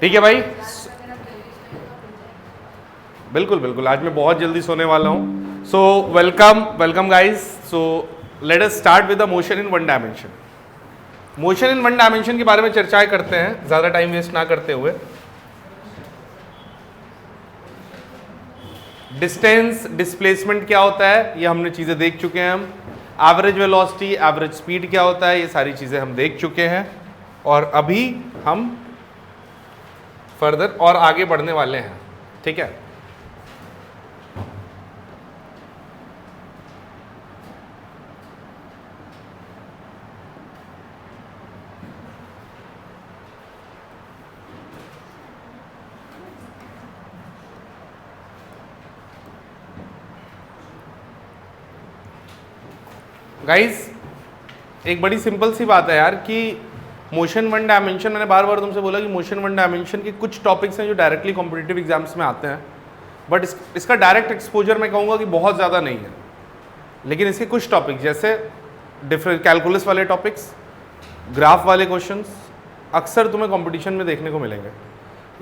ठीक है भाई, बिल्कुल बिल्कुल, आज मैं बहुत जल्दी सोने वाला हूँ। So welcome guys. So let us start with the motion in one dimension. Motion in one dimension के बारे में चर्चाएं करते हैं, ज़्यादा टाइम वेस्ट ना करते हुए। डिस्टेंस, डिस्प्लेसमेंट क्या होता है, ये हमने चीज़ें देख चुके हैं हम। एवरेज वेलोसिटी, एवरेज स्पीड क्या होता है, ये सारी चीज़ें हम देख चुके हैं। और अभी हम फर्दर और आगे बढ़ने वाले हैं। ठीक है, गाइस एक बड़ी सिंपल सी बात है यार कि मोशन वन डायमेंशन, मैंने बार बार तुमसे बोला कि मोशन वन डायमेंशन के कुछ टॉपिक्स हैं जो डायरेक्टली कॉम्पिटिटिव एग्जाम्स में आते हैं, बट इसका डायरेक्ट एक्सपोजर मैं कहूँगा कि बहुत ज़्यादा नहीं है। लेकिन इसके कुछ टॉपिक जैसे डिफरेंट कैलकुलस वाले टॉपिक्स, ग्राफ वाले क्वेश्चंस अक्सर तुम्हें कंपटीशन में देखने को मिलेंगे।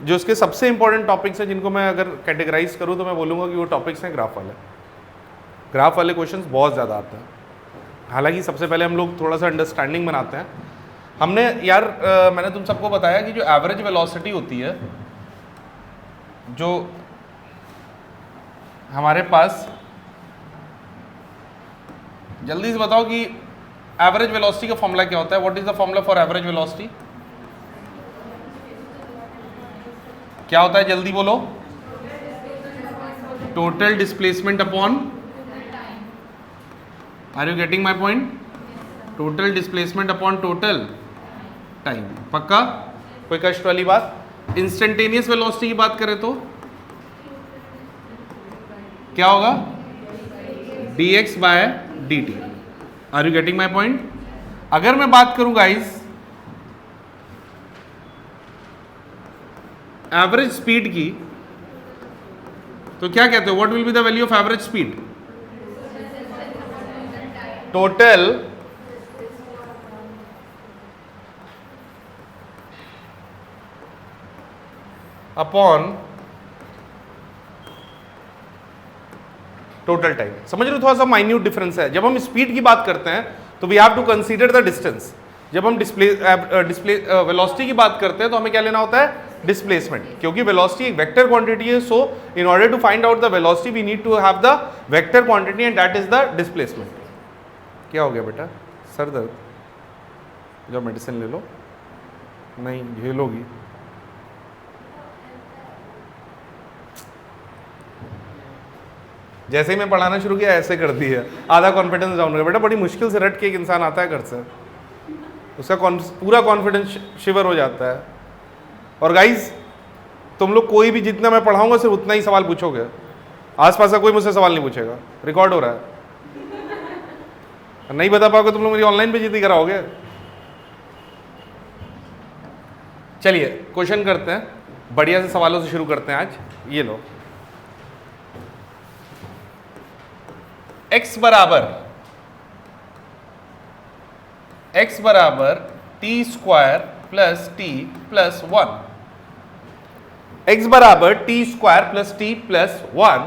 जो इसके सबसे इंपॉर्टेंट टॉपिक्स हैं जिनको मैं अगर कैटेगराइज करूँ तो मैं बोलूँगा कि वो टॉपिक्स हैं ग्राफ वाले क्वेश्चंस बहुत ज़्यादा आते हैं। हालांकि सबसे पहले हम लोग थोड़ा सा अंडरस्टैंडिंग बनाते हैं। हमने यार मैंने तुम सबको बताया कि जो एवरेज वेलोसिटी होती है, जो हमारे पास, जल्दी से बताओ कि एवरेज वेलोसिटी का फॉर्मूला क्या होता है। What is the formula for average velocity? क्या होता है, जल्दी बोलो। Total displacement upon, are you getting my point? Total displacement upon total time. पक्का? कोई कष्ट वाली बात? इंस्टेंटेनियस वेलोसिटी की बात करें तो क्या होगा? dx by dt। Are you getting my point? अगर मैं बात करूं गाइस एवरेज स्पीड की, तो क्या कहते हो, what will be the value of average speed? Total upon total time. समझ रहे हो, थोड़ा सा माइन्यूट डिफरेंस है। जब हम स्पीड की बात करते हैं तो we have to consider the distance. जब हम वेलोसिटी की बात करते हैं तो हमें क्या लेना होता है? डिस्प्लेसमेंट, क्योंकि वेलोसिटी एक वेक्टर क्वांटिटी है। So in order to find out the velocity we need to have the vector quantity and that is the displacement. क्या हो गया बेटा, सर दर्द? जब मेडिसिन ले लो, नहीं झेलोगी। जैसे ही मैं पढ़ाना शुरू किया ऐसे कर दी है, आधा कॉन्फिडेंस डाउन हो गया। बेटा बड़ी मुश्किल से रट के एक इंसान आता है घर से, उसका पूरा कॉन्फिडेंस शिवर हो जाता है। और गाइज तुम लोग कोई भी जितना मैं पढ़ाऊंगा सिर्फ उतना ही सवाल पूछोगे, आसपास का कोई मुझसे सवाल नहीं पूछेगा। रिकॉर्ड हो रहा है, नहीं बता पाओगे तुम लोग मेरी ऑनलाइन बेइज्जती कराओगे। चलिए क्वेश्चन करते हैं, बढ़िया से सवालों से शुरू करते हैं आज। ये लो, x बराबर t square plus t plus 1। x बराबर t square plus t plus 1।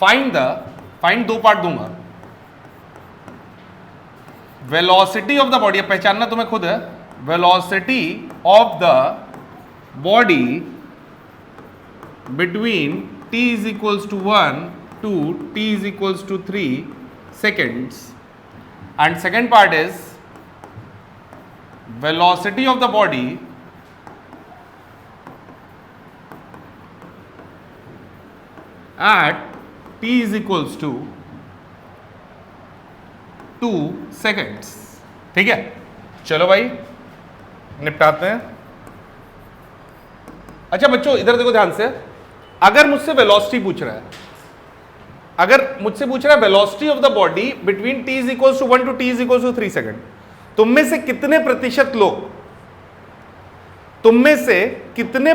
Find दो पार्ट दूंगा। वेलोसिटी ऑफ द बॉडी, अब पहचानना तुम्हें खुद है। Velocity of the body between t is equals to 1 to t is equals to 3 seconds, and second part is velocity of the body at t is equals to 2 seconds। ठीक है, चलो भाई निपटाते हैं। अच्छा बच्चों इधर देखो ध्यान से, अगर मुझसे वेलोसिटी पूछ रहा है, velocity of the body between t is equals to 1 to t is equals to 3 second, तुम में से कितने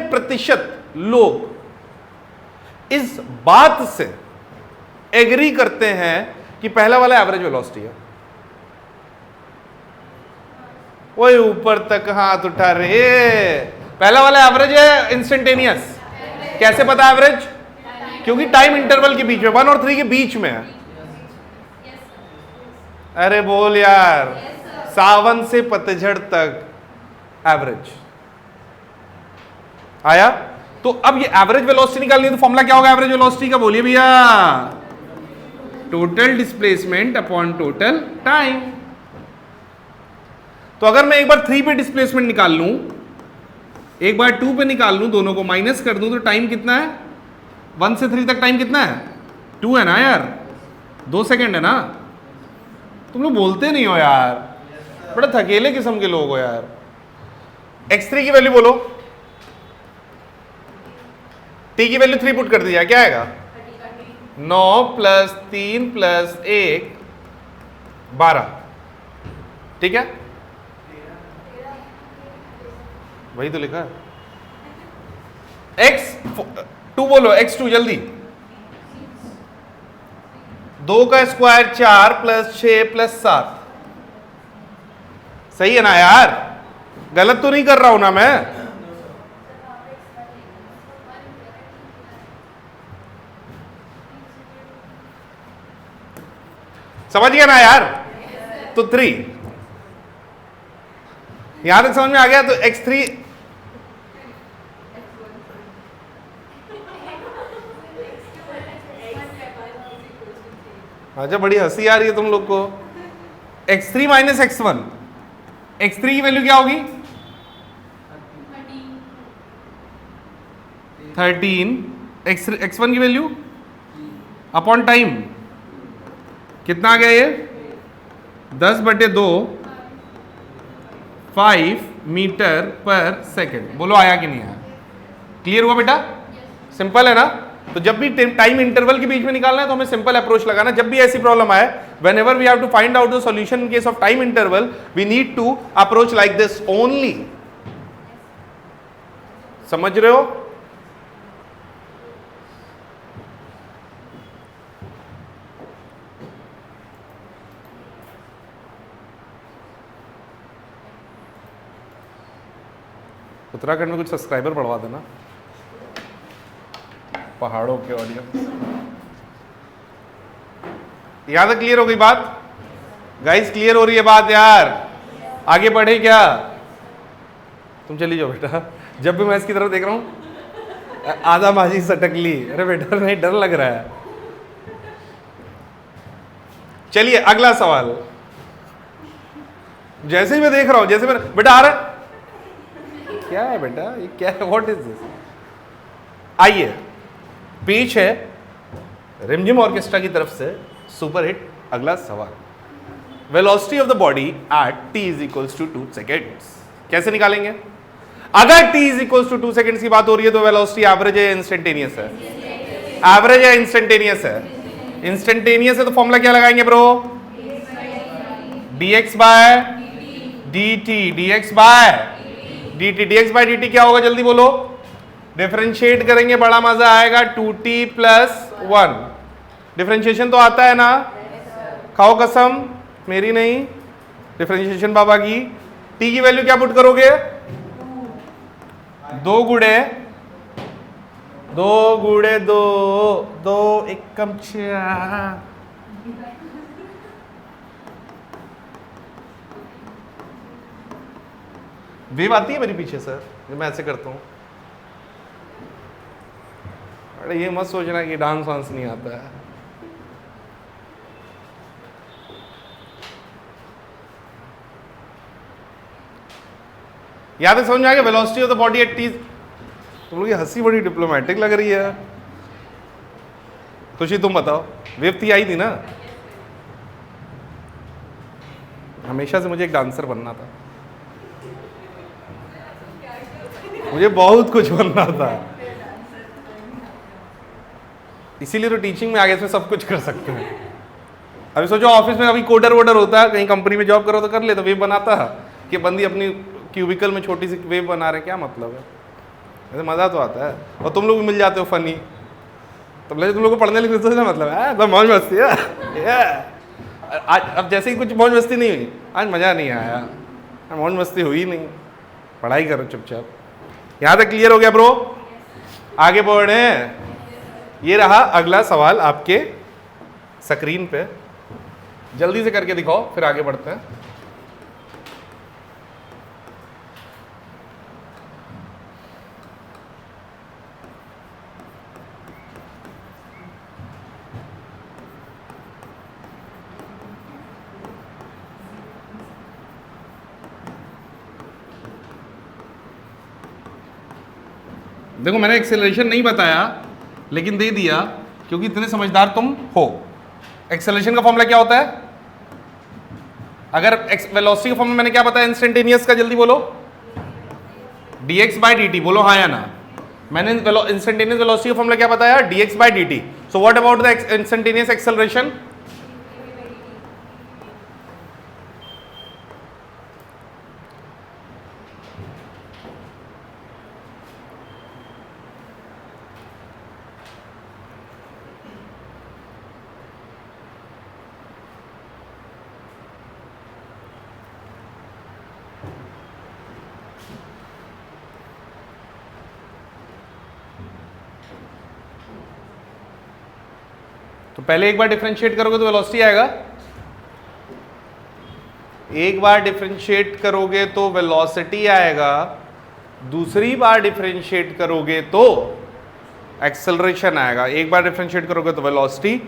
प्रतिशत लोग इस बात से एग्री करते हैं कि पहला वाला एवरेज वेलोसिटी है? वो ऊपर तक हाथ उठा रहे, पहला वाला एवरेज है इंस्टेंटेनियस? कैसे पता एवरेज? क्योंकि टाइम इंटरवल के बीच में 1 और 3 के बीच में है। अरे बोल यार, सावन से पतझड़ तक एवरेज आया। तो अब ये एवरेज वेलोसिटी निकालनी है, तो फॉर्मूला क्या होगा एवरेज वेलोसिटी का? बोलिए भैया, total displacement upon total time. तो अगर मैं एक बार 3 पे डिस्प्लेसमेंट निकाल लूं, एक बार 2 पे निकाल लूं, दोनों को माइनस कर दूं, तो टाइम कितना है? 1 से 3 तक टाइम कितना है? 2 है ना यार, 2 सेकेंड है ना। तुम लोग बोलते नहीं हो यार, बड़े थकेले किस्म के लोग हो यार। x3 की वैल्यू बोलो, t की वैल्यू 3 पुट कर दिया, क्या आएगा? 9 प्लस 3 प्लस 1 12, ठीक है, वही तो लिखा है। x2 बोलो, x2 जल्दी। 2 का स्क्वायर 4 प्लस 6 प्लस 7, सही है ना यार? गलत तो नहीं कर रहा हूं ना मैं? समझ गया ना यार? तो 3 यहां तक समझ में आ गया। तो x3 अच्छा, बड़ी हंसी आ रही है तुम लोग को। x3 माइनस x1, x3 की वैल्यू क्या होगी? 13, x1 की वैल्यू अपॉन टाइम कितना आ गया ये? 10/2 5 मीटर पर सेकेंड। बोलो आया कि नहीं आया? क्लियर हुआ बेटा? सिंपल है ना? तो जब भी टाइम इंटरवल के बीच में निकालना है तो हमें सिंपल अप्रोच लगाना। जब भी ऐसी प्रॉब्लम आए, whenever we have to find out the solution in case of time interval, we need to approach like this only. समझ रहे हो? उत्तराखंड में कुछ सब्सक्राइबर बढ़वा देना, पहाड़ों के ऑडियंस। यहां तक क्लियर हो गई बात? गाइस क्लियर हो रही है बात यार? आगे बढ़े क्या? तुम चली जाओ बेटा, जब भी मैं इसकी तरफ देख रहा हूं आधा माझी सटक ली। अरे बेटा नहीं, डर लग रहा है। चलिए अगला सवाल। जैसे ही मैं देख रहा हूं, जैसे मैं बेटा आ रहा, क्या है बेटा ये, क्या है, व्हाट इज दिस? आइए, पेश है रिमझिम ऑर्केस्ट्रा की तरफ से सुपर हिट अगला सवाल। Velocity of the body at t is equals to 2 seconds कैसे निकालेंगे? अगर t is equals to 2 seconds की बात हो रही है तो वेलोसिटी एवरेज है इंस्टेंटेनियस है? एवरेज है इंस्टेंटेनियस है? इंस्टेंटेनियस है तो फॉर्मूला क्या लगाएंगे bro? dx by dt, dx by dt, dx by dt क्या होगा जल्दी बोलो? डिफरेंशिएट करेंगे, बड़ा मजा आएगा। 2t प्लस 1, डिफरेंशिएशन तो आता है ना? खाओ कसम, मेरी नहीं, डिफरेंशिएशन बाबा की। t की वैल्यू क्या पुट करोगे? 2 गुणे 2, 2 एकम 4। वेव आती है मेरे पीछे सर जब मैं ऐसे करता हूँ? अरे ये मत सोचना कि डांस वांस नहीं आता है। याद है, समझ में आ गया? Velocity of the body at t। तुम लोग की हंसी बड़ी डिप्लोमेटिक लग रही है। खुशी तुम बताओ, वेव थी आई थी ना? हमेशा से मुझे एक डांसर बनना था, मुझे बहुत कुछ बनना था, इसीलिए तो टीचिंग में आगे से सब कुछ कर सकते हैं। अभी सोचो ऑफिस में अभी कोडर वोडर होता है, कहीं कंपनी में जॉब करो तो कर ले, तो वेव बनाता है कि बंदी अपनी क्यूबिकल में छोटी सी वेव बना रहे, क्या मतलब है? ऐसे मज़ा तो आता है। और तुम लोग मिल जाते हो फनी, तुम लोग को पढ़ने लिखने से मतलब है तो मौज मस्ती है। आज अब जैसे ही कुछ मौज मस्ती नहीं हुई, आज मज़ा नहीं आया, मौज मस्ती हुई नहीं, पढ़ाई करो चुपचाप। यहां तक क्लियर हो गया ब्रो? आगे बढ़े। ये रहा अगला सवाल आपके स्क्रीन पे, जल्दी से करके दिखाओ फिर आगे बढ़ते हैं। देखो मैंने एक्सेलरेशन नहीं बताया लेकिन दे दिया क्योंकि इतने समझदार तुम हो। एक्सेलरेशन का फॉर्मूला क्या होता है? अगर वेलोसिटी का फॉर्मूला मैंने क्या बताया इंस्टेंटेनियस का, जल्दी बोलो। dx बाई dt, बोलो हाँ या ना। मैंने इंस्टेंटेनियस वेलोसिटी का फॉर्मूला क्या बताया? dx by dt। So what about the instantaneous acceleration? तो पहले एक बार डिफरेंशिएट करोगे तो वेलोसिटी आएगा, एक बार डिफरेंशिएट करोगे तो वेलोसिटी आएगा, दूसरी बार डिफरेंशिएट करोगे तो एक्सेलरेशन आएगा। एक बार डिफरेंशिएट करोगे तो वेलोसिटी,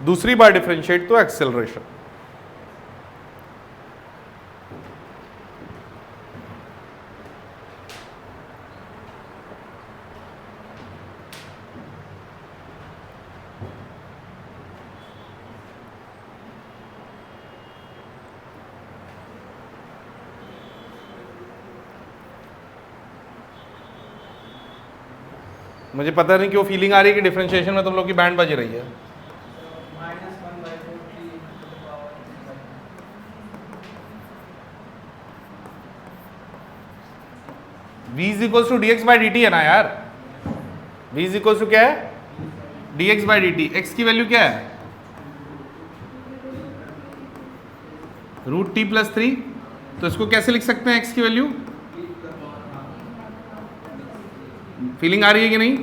दूसरी बार डिफरेंशिएट तो एक्सेलरेशन। मुझे पता नहीं क्यों फीलिंग आ रही है कि डिफरेंशिएशन में तुम लोग की बैंड बज रही है। v is equal to D x by d t है ना यार। v इज इक्वल टू क्या है? D x by d t. X की वैल्यू क्या है? Root t plus 3। तो इसको कैसे लिख सकते हैं x की वैल्यू? फीलिंग आ रही है कि नहीं?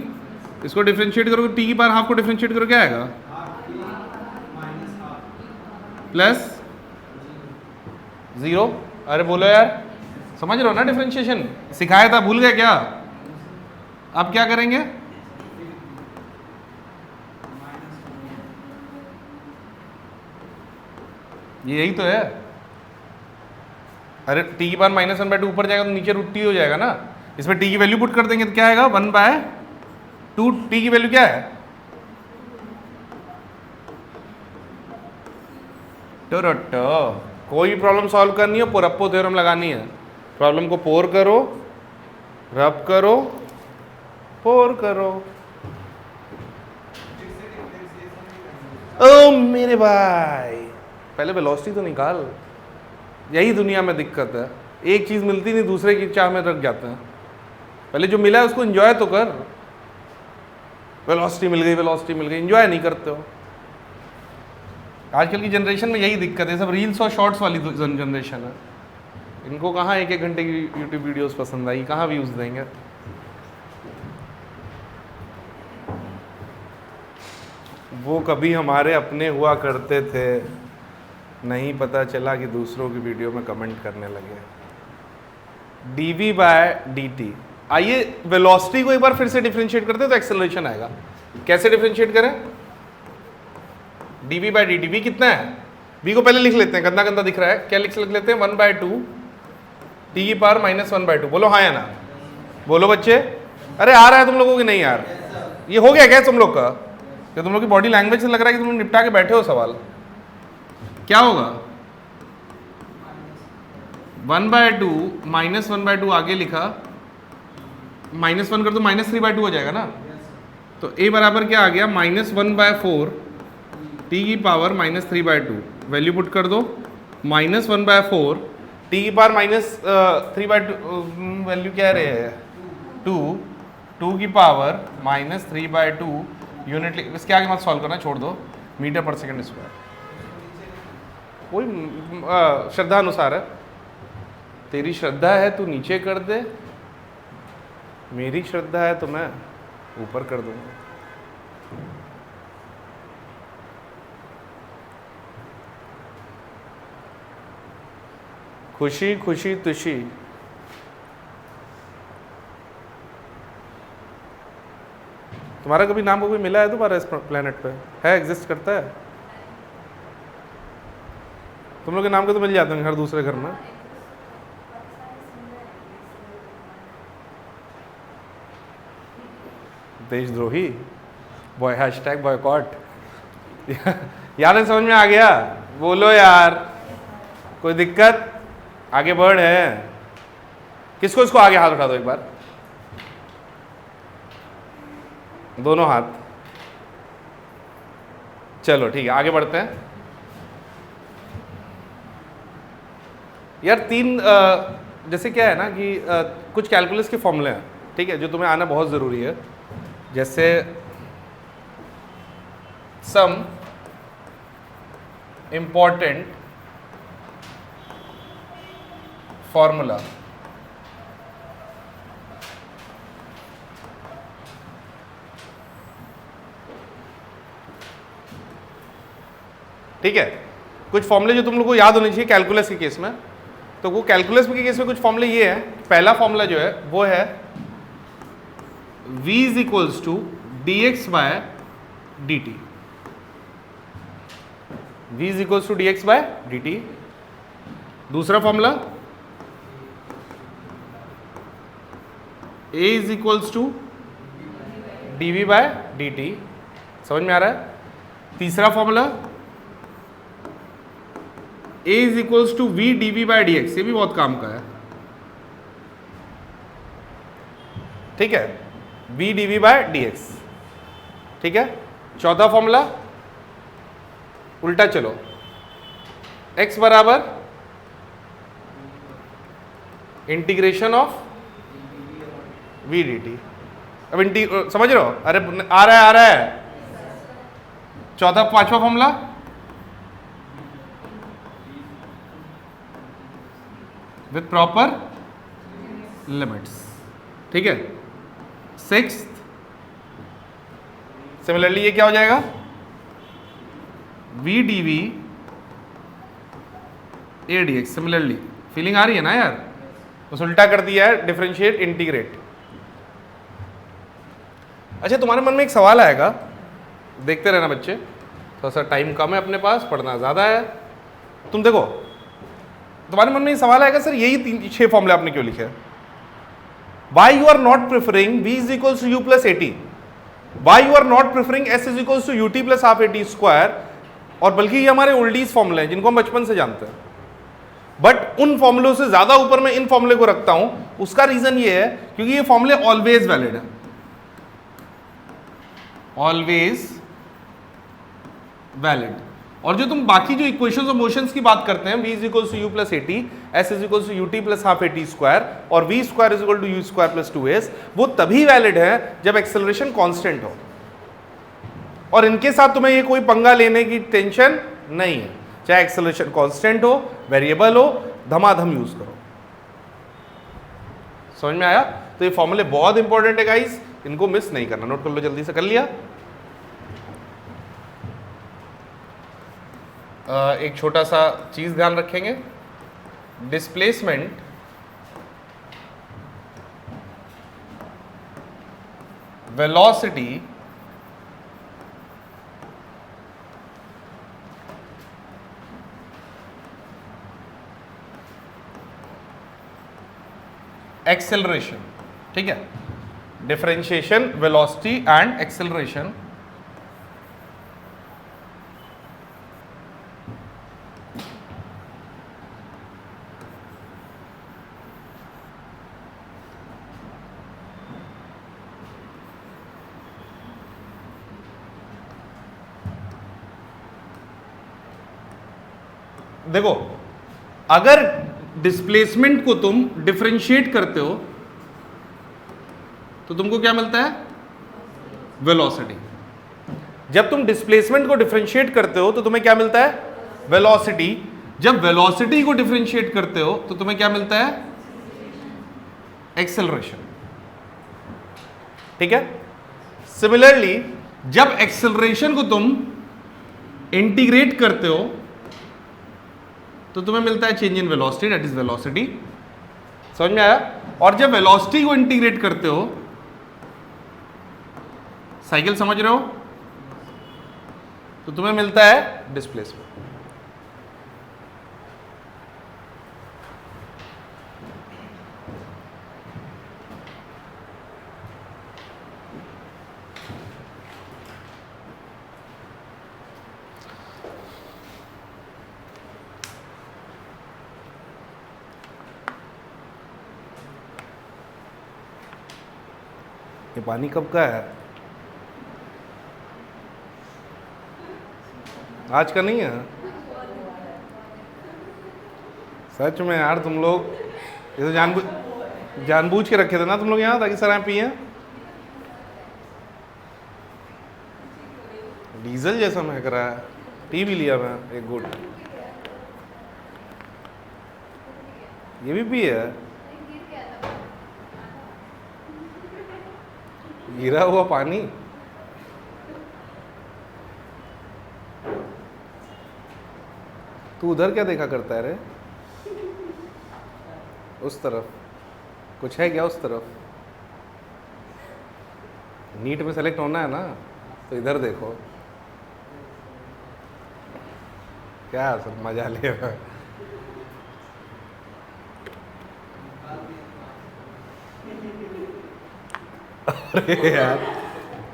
इसको डिफरेंशिएट करोगे, t की पावर हाफ को डिफरेंशिएट करो क्या आएगा? प्लस 0। अरे बोलो यार, समझ रहे हो ना डिफरेंशिएशन? सिखाया था, भूल गए क्या? अब क्या करेंगे? यही तो है। अरे t की पावर -1/2 ऊपर जाएगा तो नीचे रूट टी हो जाएगा ना। इसमें t की वैल्यू पुट कर देंगे तो क्या आएगा? 1/2। t की वैल्यू क्या है? टोरटो। कोई प्रॉब्लम सॉल्व करनी हो पोरप्पो थ्योरम लगानी है। प्रॉब्लम को पोर करो, रब करो, पोर करो। ओ मेरे भाई, पहले वेलोसिटी तो निकाल। यही दुनिया में दिक्कत है, एक चीज मिलती नहीं दूसरे की चाह में रख जाते हैं। पहले जो मिला है उसको एंजॉय तो कर। वेलोसिटी मिल गई, वेलोसिटी मिल गई, एंजॉय नहीं करते हो। आजकल की जनरेशन में यही दिक्कत है, सब रील्स और शॉर्ट्स वाली जनरेशन है। इनको कहाँ 1-1 घंटे की यूट्यूब वीडियोस पसंद आई, कहाँ व्यूज देंगे। वो कभी हमारे अपने हुआ करते थे, नहीं पता चला कि दूसरों की वीडियो में कमेंट करने लगे। dv by dt। आइए वेलोसिटी को एक बार फिर से डिफरेंशिएट करते हैं तो एक्सेलरेशन आएगा। कैसे डिफरेंशिएट करें? dv by dt। v कितना है? v को पहले लिख लेते हैं, गंदा गंदा दिख रहा है। क्या लिख लेते हैं? 1/2 t की पावर -1/2। बोलो हाँ या ना। बोलो बच्चे। अरे आ रहा है तुम लोगों की नहीं यार? ये हो गया क्या तुम लोग का? क्या तुम लोग की बॉडी लैंग्वेज से लग रहा है कि तुम लोग निपटा के बैठे हो सवाल? क्या होगा? 1/2 -1/2 आगे लिखा, -1 कर तो -3/2 हो जाएगा ना। तो a बराबर क्या आ गया? -1/4 t की पावर -3/2। वैल्यू पुट कर दो, -1/4 t की पावर -3/2। वैल्यू क्या रहे है? 2 की पावर -3/2 यूनिट। इसके आगे मत सॉल्व करना, छोड़ दो। मीटर पर सेकंड स्क्वायर कोई श्रद्धा अनुसार है। तेरी श्रद्धा है तू नीचे कर दे, मेरी श्रद्धा है तो मैं ऊपर कर दूंगा। खुशी खुशी तुशी, तुम्हारा कभी नाम को कोई मिला है तुम्हारा इस प्लेनेट पे? है, एग्जिस्ट करता है? तुम लोग के नाम के तो मिल जाते हैं हर दूसरे घर में। देशद्रोही, बॉय हैशटैग बॉयकॉट। यार समझ में आ गया? बोलो यार, कोई दिक्कत? आगे बढ़ है। किसको इसको आगे हाथ उठा दो एक बार, दोनों हाथ। चलो ठीक है, आगे बढ़ते हैं। यार तीन जैसे क्या है ना कि कुछ कैलकुलस के फॉर्मूले हैं, ठीक है, जो तुम्हें आना बहुत ज़रूरी है। जैसे सम इम्पॉर्टेंट फॉर्मूला, ठीक है। कुछ फॉर्मूले जो तुम लोग को याद होने चाहिए कैलकुलस के केस में। तो वो कैलकुलस के केस में कुछ फॉर्मूले ये है। पहला फॉर्मूला जो है वो है v is equals to D X by D T. v is equals to D X by D T. दूसरा formula a is equals to D we by D T. समझ में आ रहा है? तीसरा formula a is equals to we D we by D X. ये भी बहुत काम का है, ठीक है, v D we by D X, ठीक है। चौथा फॉर्मूला उल्टा चलो, x बराबर integration of v D T. अब समझ रहे हो? अरे आ रहा है। पांचवा फॉर्मूला विथ प्रॉपर लिमिट्स, ठीक है। सिक्स्थ सिमिलरली ये क्या हो जाएगा? v D V A D X. Similarly feeling आ रही है ना यार? बस उल्टा कर दिया है, डिफरेंशिएट इंटीग्रेट। अच्छा, तुम्हारे मन में एक सवाल आएगा, देखते रहना बच्चे, थोड़ा सा टाइम कम है अपने पास, पढ़ना ज़्यादा है। तुम देखो, तुम्हारे मन में ये सवाल आएगा, सर यही 6 फॉर्मूले आपने क्यों लिखे? Why you are not preferring v is equals to u plus a t, why you are not preferring s is equals to u t plus half a t square. और बल्कि ये हमारे ओल्डीज फॉर्मूले हैं जिनको हम बचपन से जानते हैं, बट उन फॉर्मूलों से ज़्यादा ऊपर मैं इन फॉर्मूले को रखता हूं। उसका रीज़न ये है क्योंकि ये फॉर्मूले ऑलवेज वैलिड है, ऑलवेज वैलिड। और जो तुम बाकी जो इक्वेशंस ऑफ मोशंस की बात करते हैं, v is equals to u plus a t, s is equals to u t plus half a t square और v square is equal to u square plus 2s, वो तभी valid है जब acceleration constant हो। और इनके साथ तुम्हें ये कोई पंगा लेने की टेंशन नहीं है, चाहे एक्सेलरेशन कांस्टेंट हो, वेरिएबल हो, धमाधम यूज करो। समझ में आया? तो ये फॉर्मूले बहुत इंपॉर्टेंट है गाइस, इनको मिस नहीं करना। नोट कर लो जल्दी से। कर लिया? एक छोटा सा चीज ध्यान रखेंगे, डिस्प्लेसमेंट वेलोसिटी एक्सेलरेशन, ठीक है, डिफरेंशिएशन वेलोसिटी एंड एक्सेलरेशन देखो, अगर डिस्प्लेसमेंट को तुम डिफरेंशिएट करते हो तो तुमको क्या मिलता है? वेलोसिटी। जब तुम डिस्प्लेसमेंट को डिफरेंशिएट करते हो तो तुम्हें क्या मिलता है? वेलोसिटी। जब वेलोसिटी को डिफरेंशिएट करते हो तो तुम्हें क्या मिलता है? एक्सेलरेशन। ठीक है। सिमिलरली जब एक्सेलरेशन को तुम इंटीग्रेट करते हो तो तुम्हें मिलता है change in velocity, that is velocity. समझ में आया? और जब वेलोसिटी को इंटीग्रेट करते हो, साइकिल समझ रहे हो, तो तुम्हें मिलता है डिस्प्लेसमेंट। ये पानी कब का है? आज का नहीं है सच में यार। तुम लोग ये तो जानबूझ के रखे थे ना तुम लोग यहाँ, ताकि सर पिए। डीजल जैसा महक रहा है। पी भी लिया मैं एक गुड। ये भी पी है। गिरा हुआ पानी। तू उधर क्या देखा करता है रे? उस तरफ कुछ है क्या? उस तरफ नीट में सेलेक्ट होना है ना, तो इधर देखो। क्या सर मजा ले रहा है? अरे यार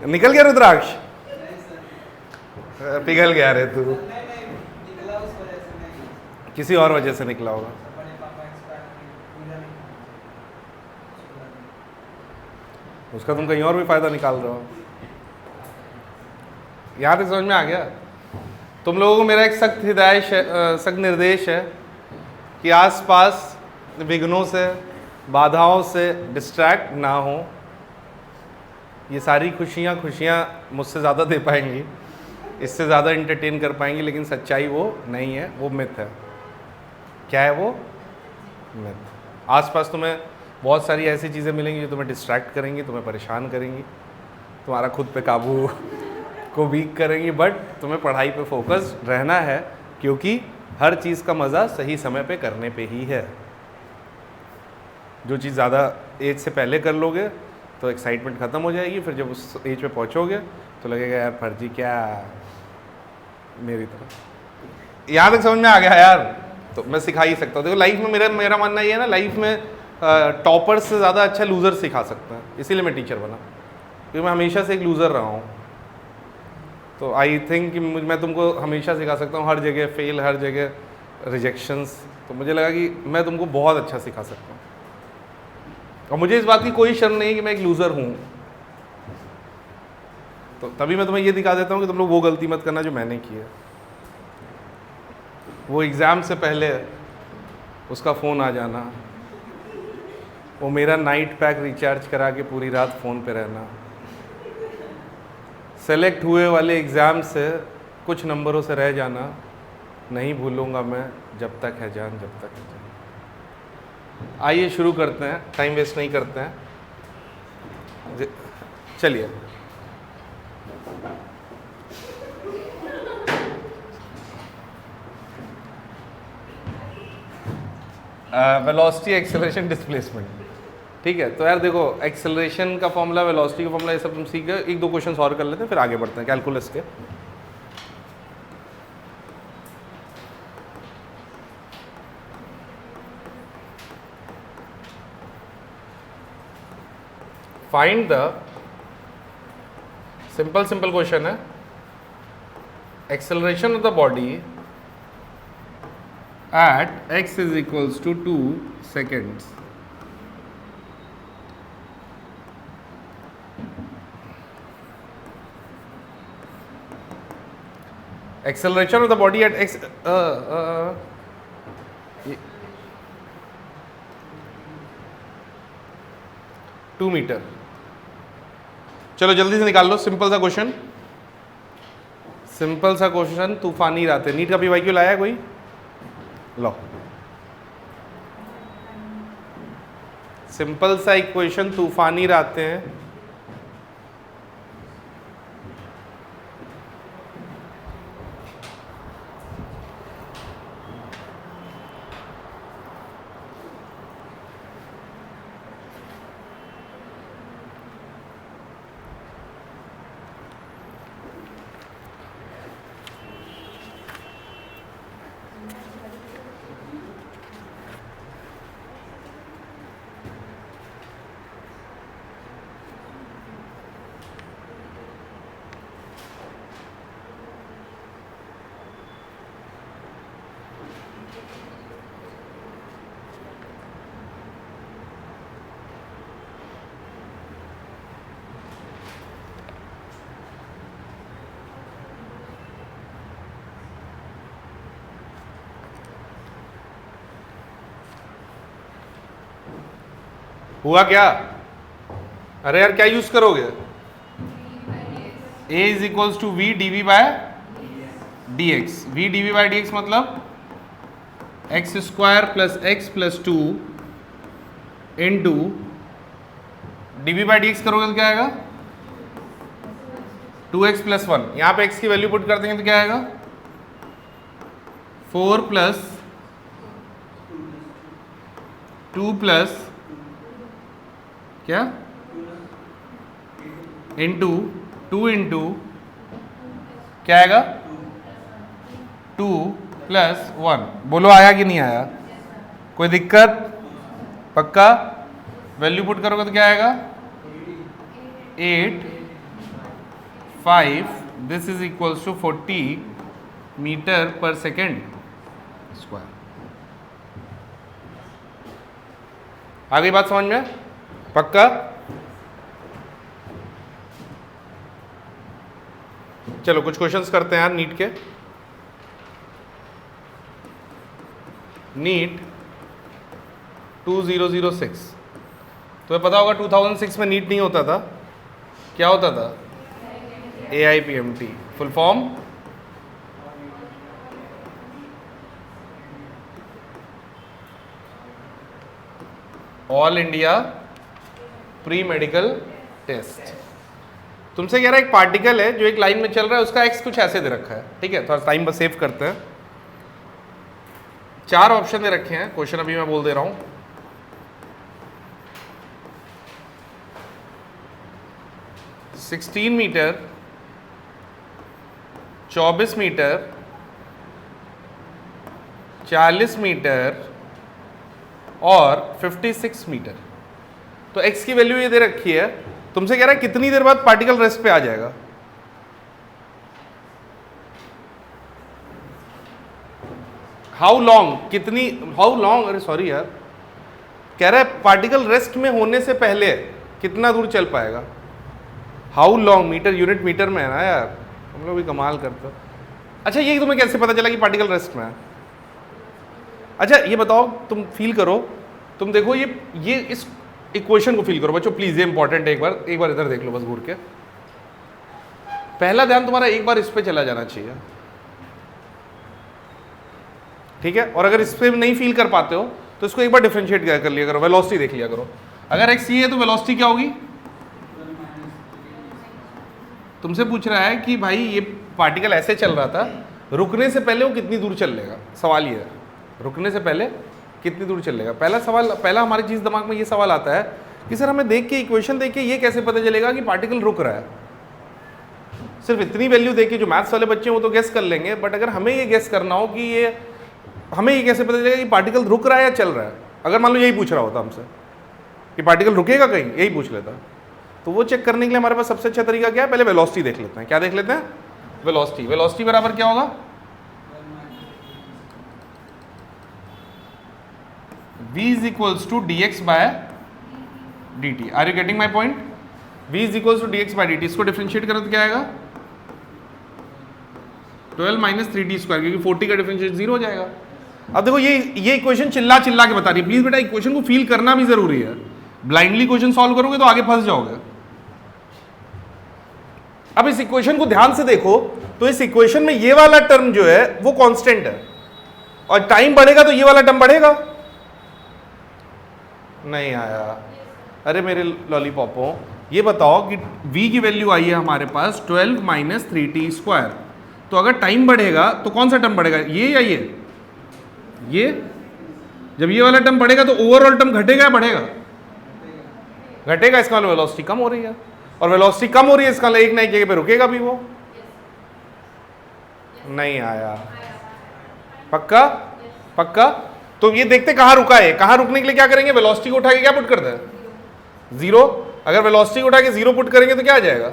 निकल गया रुद्राक्ष। पिघल गया रे तू। किसी और वजह से निकला होगा। उसका तुम कहीं और भी फायदा निकाल रहे हो। यहाँ तक समझ में आ गया? तुम लोगों को मेरा एक सख्त निर्देश है कि आसपास विघ्नों से, बाधाओं से डिस्ट्रैक्ट ना हो। ये सारी खुशियाँ मुझसे ज़्यादा दे पाएंगी, इससे ज़्यादा इंटरटेन कर पाएंगी, लेकिन सच्चाई वो नहीं है, वो मिथ है। क्या है वो? मिथ। आसपास तुम्हें बहुत सारी ऐसी चीज़ें मिलेंगी जो तुम्हें डिस्ट्रैक्ट करेंगी, तुम्हें परेशान करेंगी, तुम्हारा खुद पे काबू को वीक करेंगी, बट तुम्हें पढ़ाई पे फोकस रहना है, क्योंकि हर चीज़ का मज़ा सही समय पे करने पे ही है। जो चीज़ ज़्यादा एज से पहले कर लोगे तो एक्साइटमेंट ख़त्म हो जाएगी, फिर जब उस एज पे पहुँचोगे तो लगेगा यार फर्जी क्या मेरी तरह। यहाँ तक समझ में आ गया यार? तो मैं सिखा ही सकता हूँ। देखो लाइफ में मेरा मानना ये है ना, लाइफ में टॉपर्स से ज़्यादा अच्छा लूज़र सिखा सकते हैं। इसीलिए मैं टीचर बना, क्योंकि मैं हमेशा से एक लूज़र रहा हूँ। तो आई थिंक कि मैं तुमको हमेशा सिखा सकता हूँ, हर जगह फेल, हर जगह रिजेक्शंस। तो मुझे लगा कि मैं तुमको बहुत अच्छा सिखा सकता हूँ, और मुझे इस बात की कोई शर्म नहीं है कि मैं एक लूज़र हूँ। तो तभी मैं तुम्हें ये दिखा देता हूँ कि तुम लोग वो गलती मत करना जो मैंने की है। वो एग्ज़ाम से पहले उसका फ़ोन आ जाना, वो मेरा नाइट पैक रिचार्ज करा के पूरी रात फ़ोन पे रहना, सेलेक्ट हुए वाले एग्ज़ाम से कुछ नंबरों से रह जाना, नहीं भूलूंगा मैं जब तक है जान, जब तक है जान। आइए शुरू करते हैं, टाइम वेस्ट नहीं करते हैं। चलिए वेलोसिटी, एक्सेलरेशन, डिस्प्लेसमेंट। ठीक है, तो यार देखो एक्सेलरेशन का फॉर्मूला, वेलोसिटी का फॉर्मूला, ये सब तुम सीख गए। एक दो क्वेश्चन और कर लेते हैं, फिर आगे बढ़ते हैं कैलकुलस के। फाइंड द, सिंपल क्वेश्चन है, acceleration of the body at x is equals to 2 seconds. Acceleration of the body at x 2 मीटर। चलो जल्दी से निकाल लो, सिंपल सा क्वेश्चन, सिंपल सा क्वेश्चन। तूफानी रातें, नीट का पीवाईक्यू लाया है कोई? लो, सिंपल सा इक्वेशन, तूफानी रातें हुआ क्या? अरे यार क्या यूज करोगे? a is equals to we D we by D x. V D we by D x मतलब x square plus x plus two into d v by d x करोगे तो क्या आएगा? 2x plus 1। यहाँ पे x की value put कर देंगे तो क्या आएगा? 4 प्लस 2 प्लस क्या इंटू 2 इंटू क्या आएगा? 2 प्लस 1। बोलो आया कि नहीं आया? कोई दिक्कत? पक्का? वैल्यू पुट करोगे तो क्या आएगा? 8 5 this is equals to 40 metre पर सेकेंड स्क्वायर। आ गई बात समझ में? पक्का? चलो कुछ क्वेश्चंस करते हैं यार नीट के। नीट 2006, तुम्हें पता होगा 2006 में नीट नहीं होता था। क्या होता था? AIPMT। Full form all India pre medical test. तुमसे कह रहा है एक पार्टिकल है जो एक लाइन में चल रहा है, उसका एक्स कुछ ऐसे दे रखा है, ठीक है? थोड़ा टाइम बस सेव करते हैं। 4 ऑप्शन दे रखे हैं, क्वेश्चन अभी मैं बोल दे रहा हूं। 16 मीटर, 24 मीटर, 40 मीटर और 56 मीटर। तो x की वैल्यू ये दे रखी है। तुमसे कह रहा है कितनी देर बाद पार्टिकल रेस्ट पे आ जाएगा? हाउ लॉन्ग, कितनी, हाउ लॉन्ग, अरे सॉरी यार, कह रहा है पार्टिकल रेस्ट में होने से पहले कितना दूर चल पाएगा। How long, metre unit metre में है ना यार, हम लोग भी कमाल करते हो। अच्छा ये तुम्हें कैसे पता चला कि पार्टिकल रेस्ट में है? अच्छा ये बताओ, तुम फील करो, तुम देखो ये इस इक्वेशन को फील करो बच्चों प्लीज, ये इंपॉर्टेंट है। एक बार इधर देख लो बस घूर के। पहला ध्यान तुम्हारा एक बार इस पे चला जाना चाहिए, ठीक है? और अगर इस पे नहीं फील कर पाते हो तो इसको एक बार डिफरेंशिएट कर लिया करो, वेलोसिटी देख लिया करो। अगर x ये है तो वेलोसिटी क्या होगी? तुमसे पूछ रहा है कि भाई ये पार्टिकल ऐसे चल रहा था, रुकने से पहले वो कितनी दूर चल लेगा। सवाल ये है, रुकने से पहले कितनी दूर चल लेगा। पहला हमारी चीज दिमाग में ये सवाल आता है कि सर हमें देख के, इक्वेशन देख के ये कैसे पता चलेगा कि पार्टिकल रुक रहा है? सिर्फ इतनी वैल्यू देख के जो मैथ्स वाले बच्चे हैं वो तो गेस कर लेंगे, बट अगर हमें ये गेस करना हो कि ये, हमें ये कैसे पता चलेगा कि पार्टिकल रुक रहा है या चल रहा है? अगर मान लो यही पूछ रहा होता हमसे कि पार्टिकल रुकेगा कहीं, यही पूछ लेता, तो वो चेक करने के लिए हमारे पास सबसे अच्छा तरीका क्या है? पहले वेलोसिटी देख लेते हैं। क्या देख लेते हैं? वेलोसिटी। वेलोसिटी बराबर क्या होगा? v is equals to dx by dt। Are you getting my point? v is equals to dx by dt। इसको डिफरेंशिएट करो तो क्या आएगा? 12 माइनस 3d स्क्वायर, क्योंकि 40 का डिफरेंशिएट 0 हो जाएगा। अब देखो ये इक्वेशन चिल्ला चिल्ला के बता रही है। प्लीज बेटा इक्वेशन को फील करना भी जरूरी है। ब्लाइंडली क्वेश्चन सॉल्व करोगे तो आगे फंस जाओगे। अब इस इक्वेशन को ध्यान से देखो तो इस इक्वेशन में ये वाला टर्म जो है वो कांस्टेंट है, और टाइम बढ़ेगा तो ये वाला टर्म बढ़ेगा। नहीं आया? अरे मेरे लॉलीपॉपों, ये बताओ कि v की वैल्यू आई है हमारे पास 12 माइनस 3t स्क्वायर। तो अगर टाइम बढ़ेगा तो कौन सा टर्म बढ़ेगा? ये या ये? जब ये वाला टर्म बढ़ेगा तो ओवरऑल टर्म घटेगा या बढ़ेगा? घटेगा। इसका मतलब वेलोसिटी कम हो रही है, और वेलोसिटी कम हो रही है इसका मतलब एक ना एक जगह पे रुकेगा भी वो। नहीं आया? पक्का? पक्का? तो ये देखते कहां रुका है। कहां रुकने के लिए क्या करेंगे? वेलोसिटी को उठा के क्या पुट करते हैं? 0। अगर वेलोसिटी को उठा के 0 पुट करेंगे तो क्या आ जाएगा?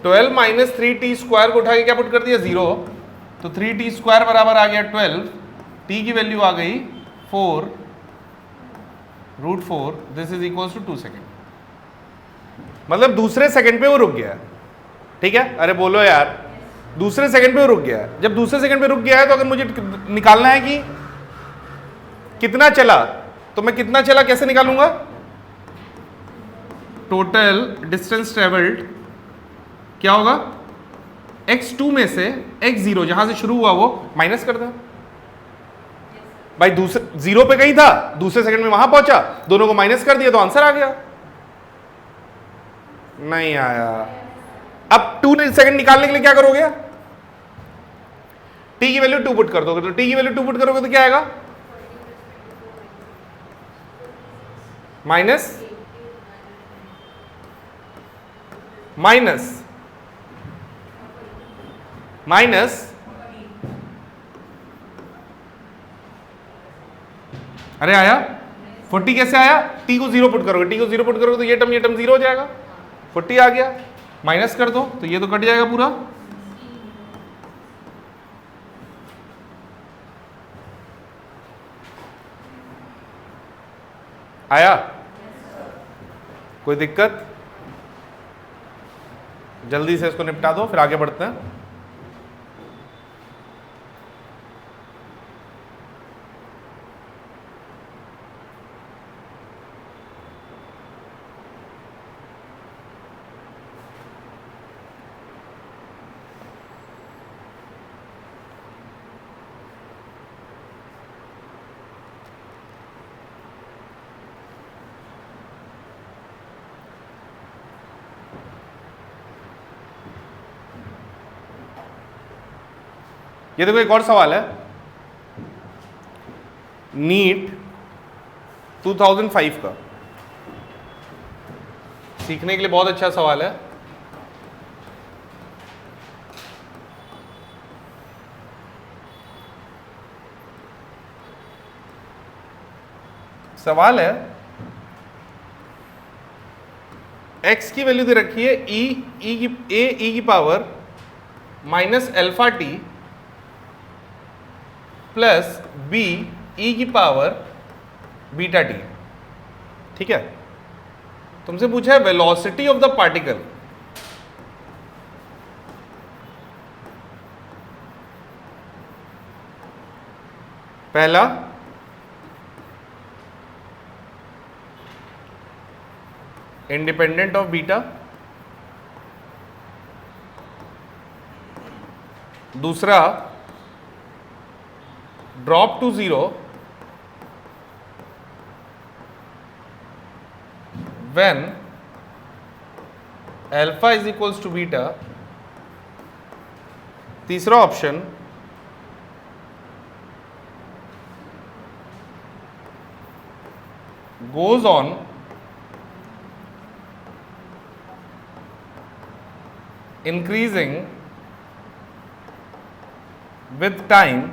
12 माइनस 3t स्क्वायर को उठा के क्या पुट कर दिया? 0। तो 3t स्क्वायर बराबर आ गया 12, t की वैल्यू आ गई 4√4। This is equals to 2 second. मतलब दूसरे सेकंड पे वो रुक गया है, ठीक है? अरे बोलो यार, दूसरे सेकंड पे वो रुक गया है। जब दूसरे सेकंड पे रुक गया है तो अगर मुझे निकालना है कि कितना चला, तो मैं कितना चला कैसे निकालूंगा? टोटल डिस्टेंस ट्रेवल्ड क्या होगा, x2 में से x0 जहां से शुरू हुआ वो माइनस कर दो भाई, दूसरे जीरो पे कहीं था, दूसरे सेकंड में वहां पहुंचा, दोनों को माइनस कर दिया तो आंसर आ गया। नहीं आया। अब 2 सेकंड निकालने के लिए क्या करोगे, t की वैल्यू 2 पुट कर दोगे, तो t की वैल्यू 2 पुट करोगे तो क्या आएगा, माइनस माइनस माइनस, अरे आया 40 कैसे आया, t को 0 पुट करोगे, t को 0 पुट करोगे तो ये टर्म 0 हो जाएगा, 40 आ गया, माइनस कर दो तो ये तो कट जाएगा पूरा। आया, कोई दिक्कत, जल्दी से इसको निपटा दो फिर आगे बढ़ते हैं। ये देखो एक और सवाल है, नीट 2005 का, सीखने के लिए बहुत अच्छा सवाल है। सवाल है x की वैल्यू दे रखी है e की power minus alpha t plus b e की पावर बीटा टी, ठीक है। तुमसे पूछा है वेलोसिटी ऑफ द पार्टिकल, पहला इंडिपेंडेंट ऑफ बीटा, दूसरा drop to 0 when alpha is equals to beta, तीसरा option goes on increasing with time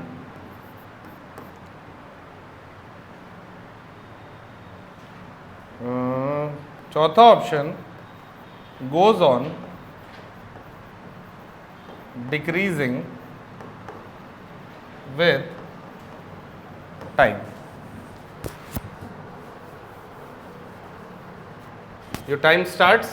चौथा option goes on decreasing with time। your time starts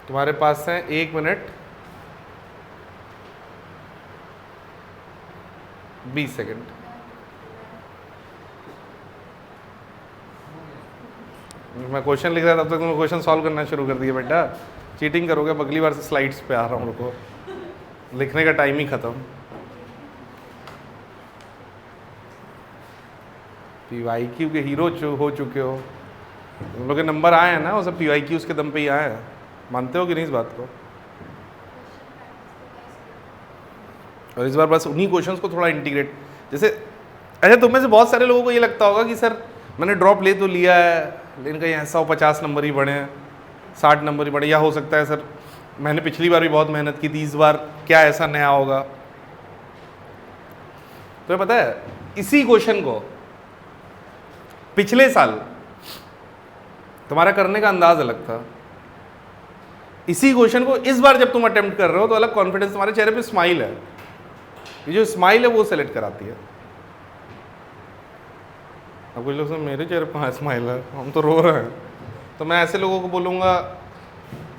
तुम्हारे पास है 1 मिनट 20 सेकेंड। मैं question लिख रहा था तब तक तुमने क्वेश्चन सॉल्व करना शुरू कर दिया बेटा, चीटिंग करोगे। अब अगली बार से स्लाइड्स पे आ रहा हूँ, रुको, लिखने का टाइम ही खत्म। PYQ के हीरो हो चुके हो, तुम लोग के नंबर आए हैं ना, वो सब PYQs के दम पे ही आए हैं, मानते हो कि नहीं इस बात को? और इस बार बस उन्हीं क्वेश्चंस को थोड़ा इंटीग्रेट, जैसे अच्छा तुम में से बहुत सारे लोगों को ये लगता होगा कि सर मैंने ड्रॉप ले तो लिया है लेकिन कहीं ऐसा हो 50 नंबर ही बढ़े, 60 नंबर ही बढ़े, या हो सकता है सर मैंने पिछली बार भी बहुत मेहनत की थी, इस बार क्या ऐसा नया होगा। तो पता है इसी क्वेश्चन को पिछले साल तुम्हारा करने का अंदाज अलग था, इसी क्वेश्चन को इस बार जब तुम अटेम्प्ट कर रहे हो तो अलग कॉन्फिडेंस, तुम्हारे चेहरे पे स्माइल है, ये जो स्माइल है वो सेलेक्ट कराती है। अब कुछ लोग मेरे चेहरे पर हाँ स्माइल है, हम तो रो रहे हैं, तो मैं ऐसे लोगों को बोलूँगा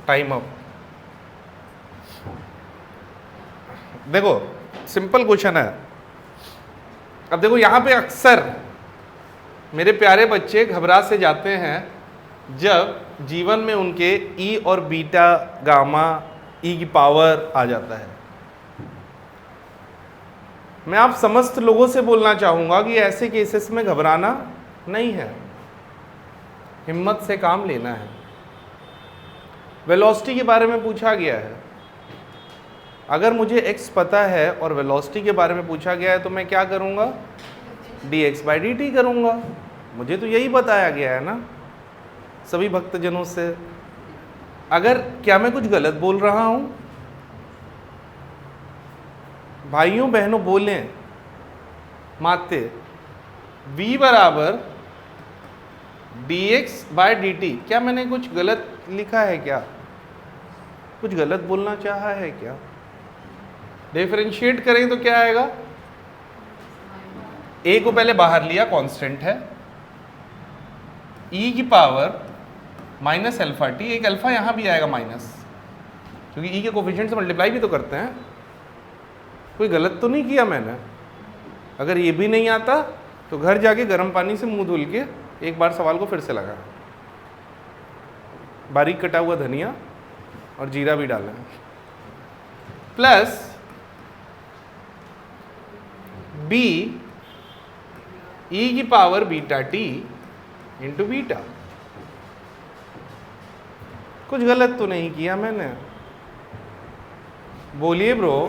टाइम अप। देखो सिंपल क्वेश्चन है। अब देखो यहाँ पे अक्सर मेरे प्यारे बच्चे घबरा से जाते हैं जब जीवन में उनके ई और बीटा गामा ई की पावर आ जाता है। मैं आप समस्त लोगों से बोलना चाहूँगा कि ऐसे केसेस में घबराना नहीं है, हिम्मत से काम लेना है। वेलोसिटी के बारे में पूछा गया है, अगर मुझे x पता है और वेलोसिटी के बारे में पूछा गया है तो मैं क्या करूँगा, dx/dt करूँगा। मुझे तो यही बताया गया है ना सभी भक्तजनों से। अगर क्या मैं कुछ गलत बोल रहा हूँ? भाइयों बहनों बोलें माते, v बराबर dx/dt, क्या मैंने कुछ गलत लिखा है? क्या कुछ गलत बोलना चाहा है क्या? डिफरेंशिएट करें तो क्या आएगा? a को पहले बाहर लिया, कांस्टेंट है, e की पावर माइनस अल्फा टी, एक अल्फा यहां भी आएगा माइनस, क्योंकि e के कोफिशिएंट से मल्टीप्लाई भी तो करते हैं। कोई गलत तो नहीं किया मैंने? अगर ये भी नहीं आता तो घर जाके गर्म पानी से मुंह धुल के एक बार सवाल को फिर से लगा, बारीक कटा हुआ धनिया और जीरा भी डालें, प्लस b e की power beta T into beta. कुछ गलत तो नहीं किया मैंने? बोलिए ब्रो।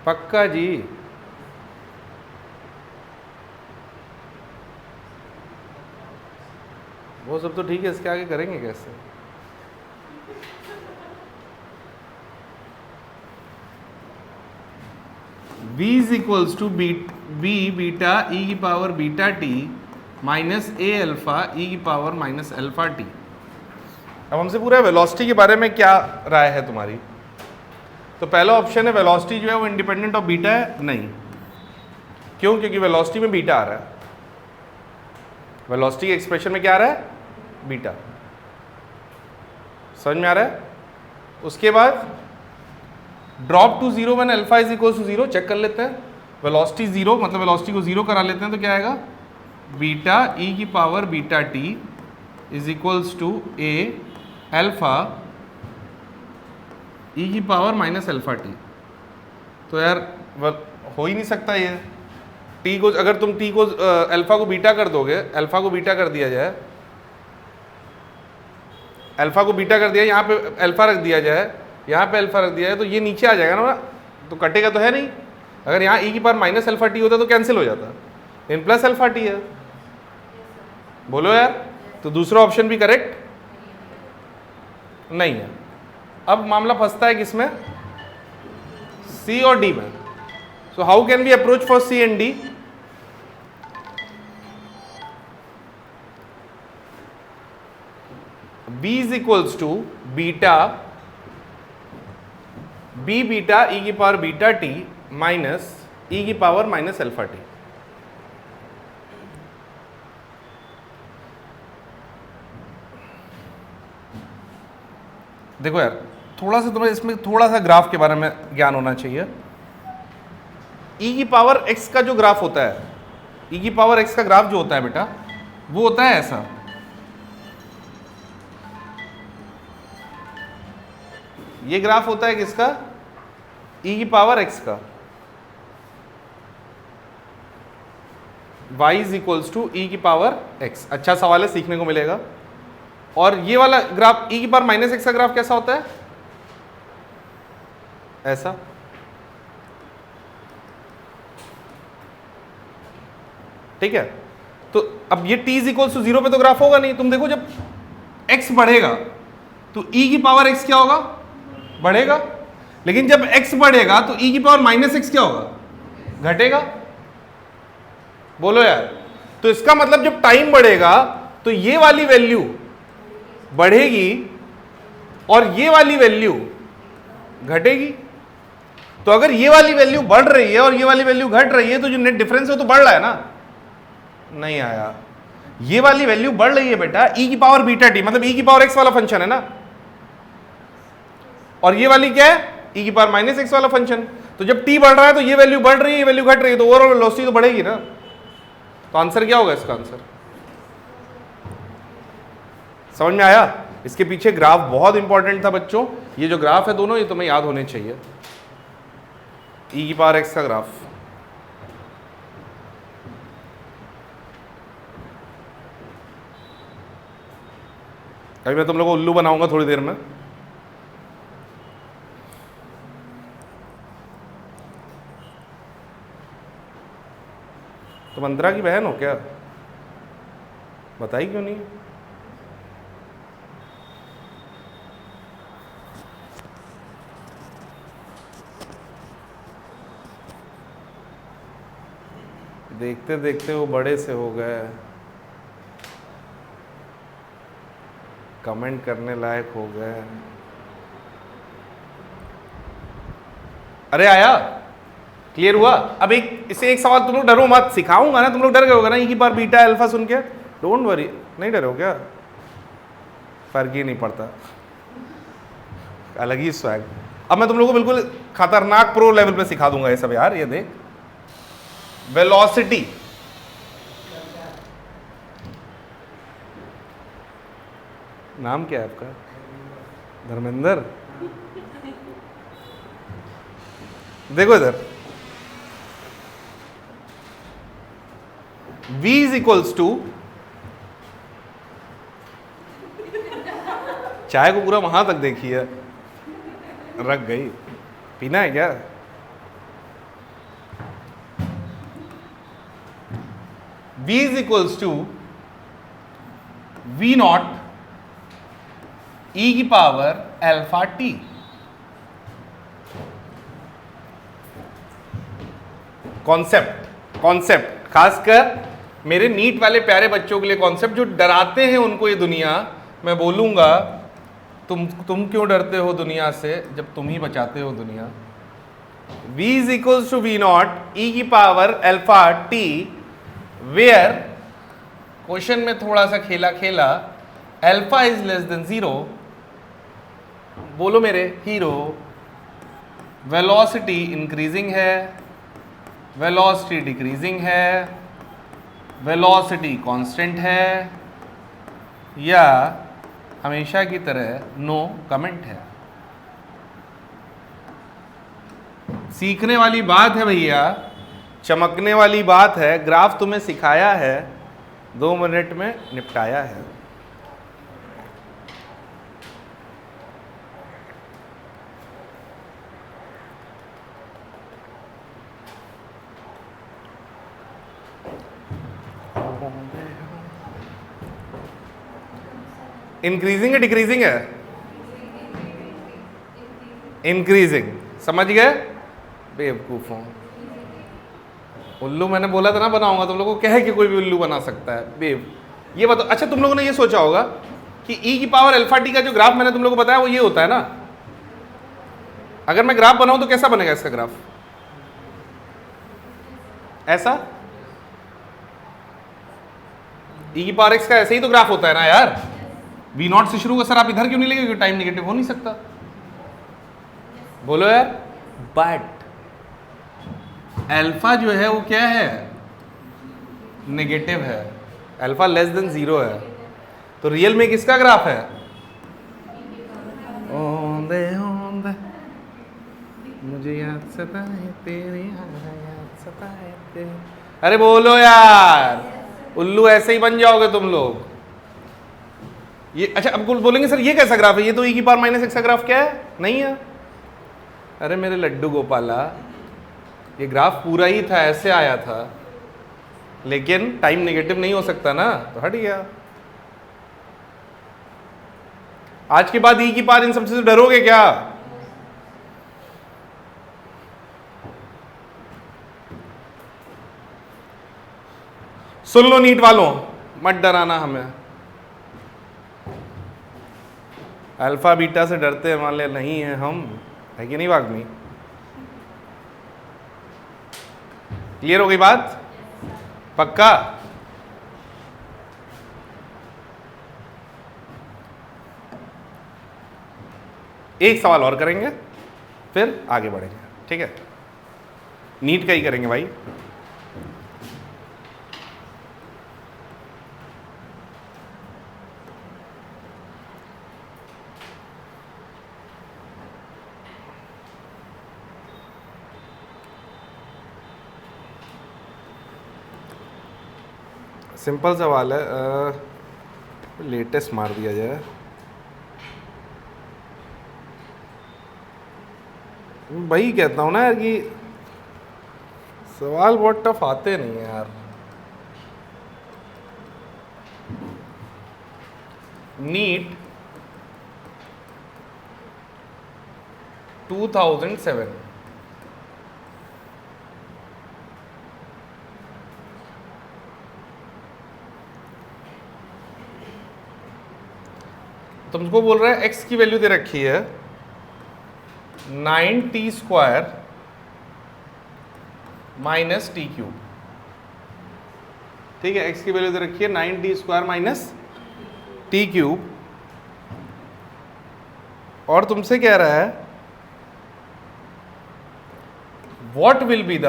पक्का जी? वो सब तो ठीक है, इसके आगे करेंगे कैसे? v is equals to b beta e की power beta t minus a alpha e की पावर माइनस अल्फा टी। अब हमसे पूरा वेलोसिटी के बारे में क्या राय है तुम्हारी? तो पहला ऑप्शन है वेलोसिटी जो है वो इंडिपेंडेंट ऑफ बीटा है। नहीं, क्यों? क्योंकि वेलोसिटी में बीटा आ रहा है, वेलोसिटी के एक्सप्रेशन में क्या आ रहा है? बीटा। समझ में आ रहा है? उसके बाद drop to zero when alpha is equal to zero, check कर लेते हैं। वेलोसिटी जीरो मतलब वेलोसिटी को जीरो करा लेते हैं तो क्या आएगा? बीटा ई की power beta t is equals to a alpha e की पावर माइनस अल्फा टी। तो यार हो ही नहीं सकता ये। टी को अगर तुम टी को अल्फा को बीटा कर दोगे, अल्फा को बीटा कर दिया जाए, अल्फा को बीटा कर दिया, यहाँ पे अल्फा रख दिया जाए, यहाँ पे अल्फा रख दिया जाए, तो ये नीचे आ जाएगा ना, तो कटेगा तो है नहीं। अगर यहाँ ई की पावर माइनस अल्फा टी होता तो कैंसिल हो जाता, इन प्लस अल्फा टी है। बोलो यार, तो दूसरा ऑप्शन भी करेक्ट नहीं है। अब मामला फंसता है किसमें? सी और डी में। So how can we approach for C and D? b is equals to beta b beta e की power beta t minus e की पावर माइनस अल्फा टी। देखो यार, थोड़ा सा तुम्हें इसमें थोड़ा सा ग्राफ के बारे में ज्ञान होना चाहिए। e की पावर x का जो ग्राफ होता है, e की पावर x का ग्राफ जो होता है बेटा, वो होता है ऐसा। ये ग्राफ होता है किसका? e की पावर x का। y is equals to e की पावर x। अच्छा सवाल है, सीखने को मिलेगा। और ये वाला ग्राफ e की पावर माइनस x का ग्राफ कैसा होता है? ऐसा। ठीक है, तो अब ये t इज इक्वल्स टू 0 पे तो ग्राफ होगा नहीं। तुम देखो जब x बढ़ेगा तो e की पावर x क्या होगा? बढ़ेगा। लेकिन जब x बढ़ेगा तो e की पावर माइनस x क्या होगा? घटेगा। बोलो यार, तो इसका मतलब जब टाइम बढ़ेगा तो ये वाली वैल्यू बढ़ेगी और ये वाली वैल्यू घटेगी। तो अगर ये वाली वैल्यू बढ़ रही है और ये वाली वैल्यू घट रही है तो जो नेट डिफरेंस है वो तो बढ़ रहा है ना? नहीं आया। ये वाली वैल्यू बढ़ रही है बेटा, e की पावर बीटा टी मतलब e की पावर x वाला फंक्शन है ना, और ये वाली क्या है, e की पावर माइनस एक्स वाला फंक्शन। तो जब t बढ़ रहा है तो ये वैल्यू बढ़ रही है, ये वैल्यू घट रही है, तो ओवरऑल वेलोसिटी तो बढ़ेगी ना। तो आंसर क्या होगा इसका आंसर? समझ में आया? इसके पीछे ग्राफ बहुत इंपॉर्टेंट था बच्चों। ये जो ग्राफ है दोनों, ये तुम्हें याद होने चाहिए। e की पावर x का ग्राफ। अभी मैं तुम लोगों को उल्लू बनाऊंगा थोड़ी देर में। तुम अंतरा की बहन हो क्या? बताई क्यों नहीं? देखते देखते वो बड़े से हो गए, कमेंट करने लायक हो गए। अरे आया, क्लियर हुआ? अब इससे एक सवाल, तुम लोग डरो मत, सिखाऊंगा ना, तुम लोग डर गए होगा ना ई की पावर बीटा अल्फा सुन के। डोंट वरी, नहीं डरो क्या, फर्क ही नहीं पड़ता, अलग ही स्वैग। अब मैं तुम लोगों को बिल्कुल खतरनाक प्रो लेवल पे सिखा दूंगा ये सब यार। ये देख, वेलोसिटी, नाम क्या है आपका? धर्मेंद्र। देखो इधर, v इज इक्वल्स टू, चाय को पूरा वहां तक देखिए, रख गई, पीना है क्या? v is equals to v naught e की पावर अल्फा t। कॉन्सेप्ट खासकर मेरे नीट वाले प्यारे बच्चों के लिए कॉन्सेप्ट, जो डराते हैं उनको ये दुनिया। मैं बोलूंगा तुम क्यों डरते हो दुनिया से जब तुम ही बचाते हो दुनिया। v is equals to v naught e की power alpha t, where question में थोड़ा सा खेला अल्फा इज लेस देन 0। बोलो मेरे हीरो, वेलोसिटी इंक्रीजिंग है, वेलोसिटी डिक्रीजिंग है, वेलोसिटी कांस्टेंट है, या हमेशा की तरह नो कमेंट है। सीखने वाली बात है भैया, चमकने वाली बात है। ग्राफ तुम्हें सिखाया है, 2 मिनट में निपटाया है। इंक्रीजिंग है डिक्रीजिंग है? इंक्रीजिंग, समझ गए बेवकूफों। उल्लू मैंने बोला था ना बनाऊंगा, तुम लोगों को कह के कोई भी उल्लू बना सकता है बेव। ये बताओ, अच्छा तुम लोगों ने ये सोचा होगा कि e की पावर अल्फा टी का जो ग्राफ मैंने तुम लोगों को बताया वो ये होता है ना। अगर मैं ग्राफ बनाऊं तो कैसा बनेगा इसका ग्राफ? ऐसा। e की पावर x का ऐसे ही तो ग्राफ होता है ना यार। v नॉट से शुरू होगा। सर आप इधर क्यों नहीं लेंगे, क्योंकि टाइम निगेटिव हो नहीं सकता। बोलो यार। बट अल्फा जो है वो क्या है? नेगेटिव है, अल्फा लेस देन 0 है। तो रियल में किसका ग्राफ है? ओंदे ओंदे मुझे याद सताए तेरी याद सताए तेरी। अरे बोलो यार, उल्लू ऐसे ही बन जाओगे तुम लोग। ये अच्छा, अब बोलेंगे सर ये कैसा ग्राफ है? ये तो e की पावर माइनस एक्स का ग्राफ क्या है? नहीं है। अरे मेरे लड्डू गोपाला, ये ग्राफ पूरा ही था, ऐसे आया था, लेकिन टाइम नेगेटिव नहीं हो सकता ना, तो हट गया। आज के बाद e की पावर इन सबसे से डरोगे क्या? सुन लो नीट वालों, मत डराना हमें। अल्फा बीटा से डरते वाले नहीं है हम, है कि नहीं वाग्मी? क्लियर हो गई बात? पक्का? एक सवाल और करेंगे फिर आगे बढ़ेंगे, ठीक है। नीट का ही करेंगे भाई। सिंपल सवाल है, लेटेस्ट मार दिया जाए। वही कहता हूँ ना यार कि सवाल बहुत टफ आते नहीं है यार। नीट 2007 तुमको बोल रहा है x की वैल्यू दे रखी है 9t² माइनस टी क्यूब, ठीक है। x की वैल्यू दे रखी है 9t² माइनस टी क्यूब, और तुमसे कह रहा है what will be the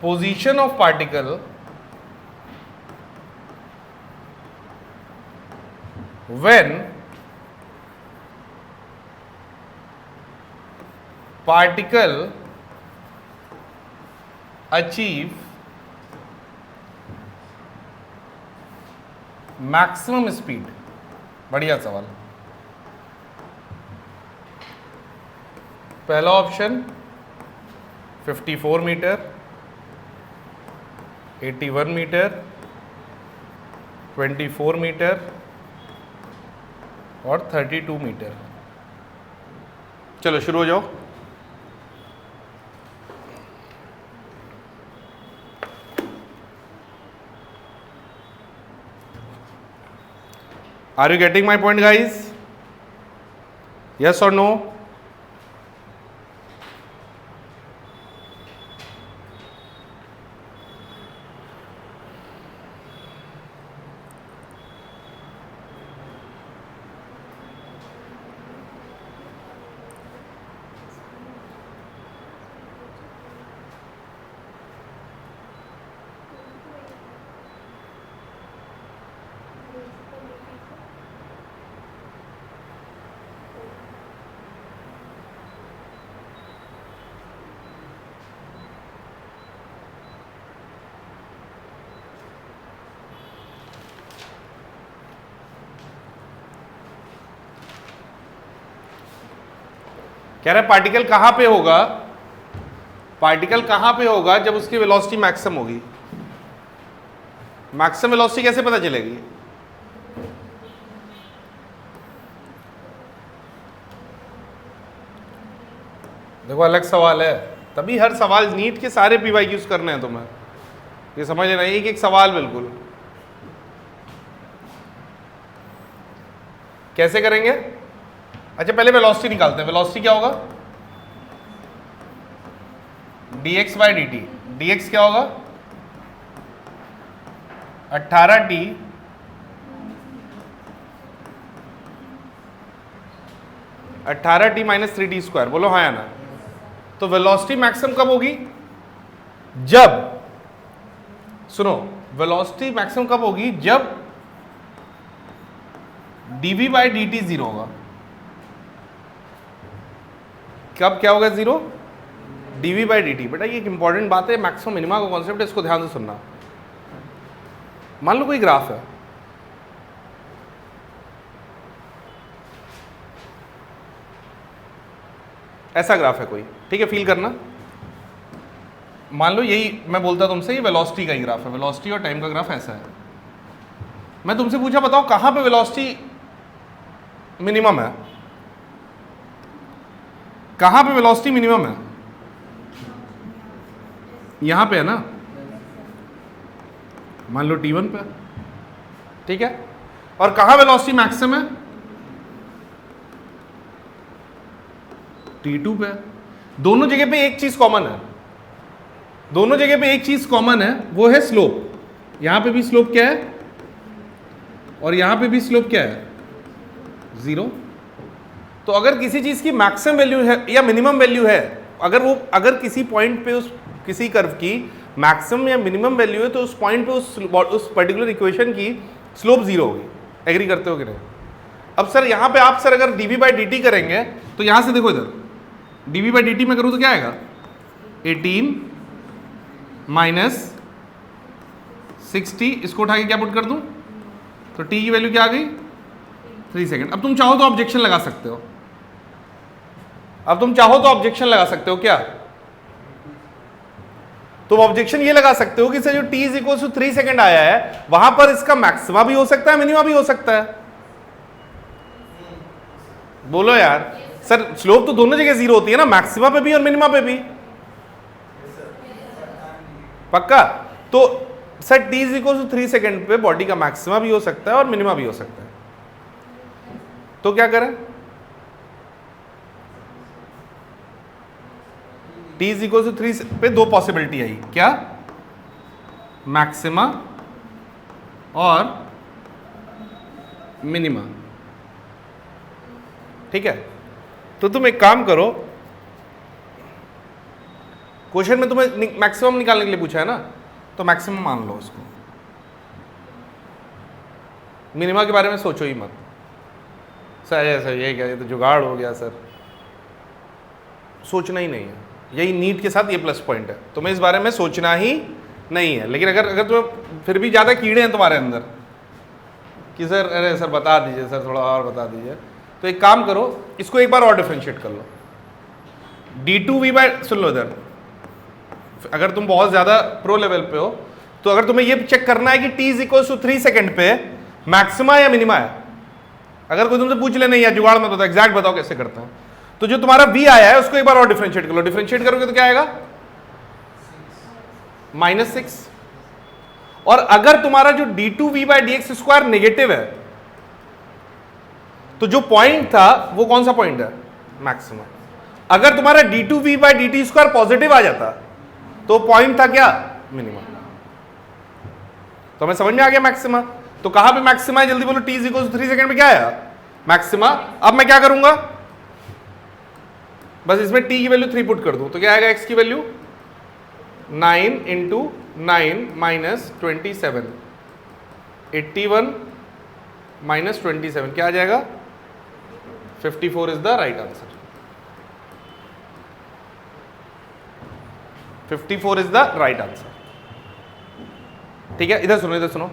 position of particle when particle achieve maximum speed। बढ़िया सवाल। पहला ऑप्शन 54 मीटर, 81 मीटर, 24 मीटर और 32 मीटर। चलो शुरू हो जाओ। Are you getting my point guys? Yes और नो? कह रहा है पार्टिकल कहां पे होगा, पार्टिकल कहां पे होगा जब उसकी वेलोसिटी मैक्सिमम होगी। मैक्सिमम वेलोसिटी कैसे पता चलेगी? देखो अलग सवाल है, तभी हर सवाल नीट के सारे PYQs करने हैं तुम्हें, ये समझ लेना, एक एक सवाल बिल्कुल। कैसे करेंगे? अच्छा पहले वेलोसिटी निकालते हैं। वेलोसिटी क्या होगा? dx/dt। dx क्या होगा? 18t minus 3t²। बोलो हाँ या ना? तो वेलोसिटी मैक्सिमम कब होगी? जब, सुनो, वेलोसिटी मैक्सिमम कब होगी? जब dv/dt 0 होगा। कब क्या होगा 0? dv/dt। बेटा ये एक इंपॉर्टेंट बात है, मैक्सिमम मिनिमा का कॉन्सेप्ट है, इसको ध्यान से सुनना। मान लो कोई ग्राफ है, ऐसा ग्राफ है कोई, ठीक है, फील करना। मान लो यही मैं बोलता तुमसे, ये वेलोसिटी का ही ग्राफ है, वेलोसिटी और टाइम का ग्राफ ऐसा है। मैं तुमसे पूछा बताओ कहां पे वेलोसिटी मिनिमम है, कहां पे वेलोसिटी मिनिमम है? यहां पे है ना, मान लो t1 पे, ठीक है। और कहां वेलोसिटी मैक्सिमम है? t2 पे। दोनों जगह पे एक चीज कॉमन है, दोनों जगह पे एक चीज कॉमन है, वो है स्लोप। यहां पे भी स्लोप क्या है? और यहाँ पे भी स्लोप क्या है 0। तो अगर किसी चीज़ की मैक्सिमम वैल्यू है या मिनिमम वैल्यू है, अगर किसी पॉइंट पे किसी कर्व की मैक्सिमम या मिनिमम वैल्यू है, तो उस पॉइंट पे उस पर्टिकुलर इक्वेशन की स्लोप 0 होगी। एग्री करते हो कि नहीं? अब सर यहाँ पे आप अगर dv/dt करेंगे तो यहाँ से देखो इधर dv/dt में करूँ तो क्या आएगा 18 माइनस 60, इसको उठा के क्या पुट कर दूँ तो t की वैल्यू क्या आ गई 3 सेकेंड। अब तुम चाहो तो ऑब्जेक्शन लगा सकते हो, क्या? तो ऑब्जेक्शन ये लगा सकते हो कि सर जो t is equal to 3 second आया है वहां पर इसका मैक्सिमा भी हो सकता है, मिनिमा भी हो सकता है। बोलो यार, सर स्लोप तो दोनों जगह 0 होती है ना, मैक्सिमा पे भी और मिनिमा पे भी। पक्का? तो sir t is equal to 3 second पे बॉडी का मैक्सिमा भी हो सकता है और मिनिमा भी हो सकता है। तो क्या करें? t इज इक्वल टू 3 पे दो पॉसिबिलिटी आई, क्या? मैक्सिमा और मिनिमा। ठीक है, तो तुम एक काम करो, क्वेश्चन में तुम्हें मैक्सिमम निकालने के लिए पूछा है ना, तो मैक्सिमम मान लो उसको, मिनिमा के बारे में सोचो ही मत। सर ऐसा ये क्या, ये तो जुगाड़ हो गया सर, सोचना ही नहीं है। यही नीट के साथ ये प्लस पॉइंट है, तुम्हें इस बारे में सोचना ही नहीं है। लेकिन अगर तुम्हें फिर भी ज़्यादा कीड़े हैं तुम्हारे अंदर कि सर अरे सर बता दीजिए, सर थोड़ा और बता दीजिए, तो एक काम करो, इसको एक बार और डिफरेंशिएट कर लो। d2v सुन लो इधर, अगर तुम बहुत ज़्यादा प्रो लेवल पे हो तो अगर तुम्हें ये चेक करना है कि t is equal to 3 second पे मैक्सिमा या मिनिमा है, अगर कोई तुमसे पूछ ले नहीं यार जुगाड़ मत बताओ, एग्जैक्ट बताओ कैसे करते हैं, तो जो तुम्हारा v आया है उसको एक बार और डिफरेंशिएट कर लो। डिफरेंशिएट करोगे तो क्या आएगा -6। और अगर तुम्हारा जो d2v/dx² नेगेटिव है तो जो पॉइंट था वो कौन सा पॉइंट है? मैक्सिमा। अगर तुम्हारा d2v/dt² पॉजिटिव आ जाता तो पॉइंट था क्या? मिनिमा। तो हमें समझ में आ गया मैक्सिमा। तो कहां पे मैक्सिमा है जल्दी बोलो, t is equal to 3 second में क्या आया? मैक्सिमा। अब मैं क्या करूंगा, बस इसमें t की वैल्यू 3 पुट कर दूं तो क्या आएगा x की वैल्यू 9 इंटू 9 माइनस 27, 81 माइनस 27 क्या आ जाएगा 54 is the right answer. 54 is the right answer. ठीक है, इधर सुनो।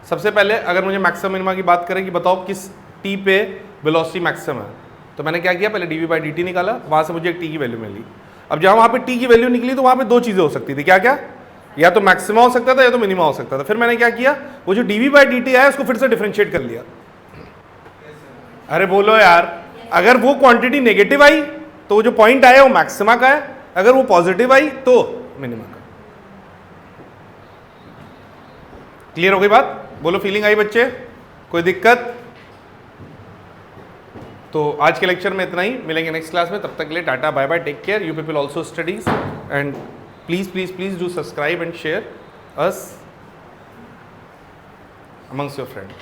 सबसे पहले अगर मुझे मैक्सिमम मिनिमा की बात करें कि बताओ किस t पे वेलोसिटी मैक्सिमम है, तो मैंने क्या किया, पहले dv/dt निकाला, वहां से मुझे एक t की वैल्यू मिली। अब जहां वहां पे t की वैल्यू निकली तो वहां पे दो चीजें हो सकती थी, क्या क्या? या तो मैक्सिमा हो सकता था या तो मिनिमा हो सकता था। फिर मैंने क्या किया, वो जो dv/dt आया उसको फिर से डिफरेंशिएट कर लिया। अरे बोलो यार, अगर वो क्वांटिटी नेगेटिव आई तो वो जो पॉइंट आया वो मैक्सिमा का है, अगर वो पॉजिटिव आई तो मिनिमा का। क्लियर हो गई बात? बोलो फीलिंग आई बच्चे, कोई दिक्कत? तो आज के लेक्चर में इतना ही, मिलेंगे नेक्स्ट क्लास में, तब तक के लिए tata bye bye, take care, you people also studies and please do subscribe and share us amongst your friends.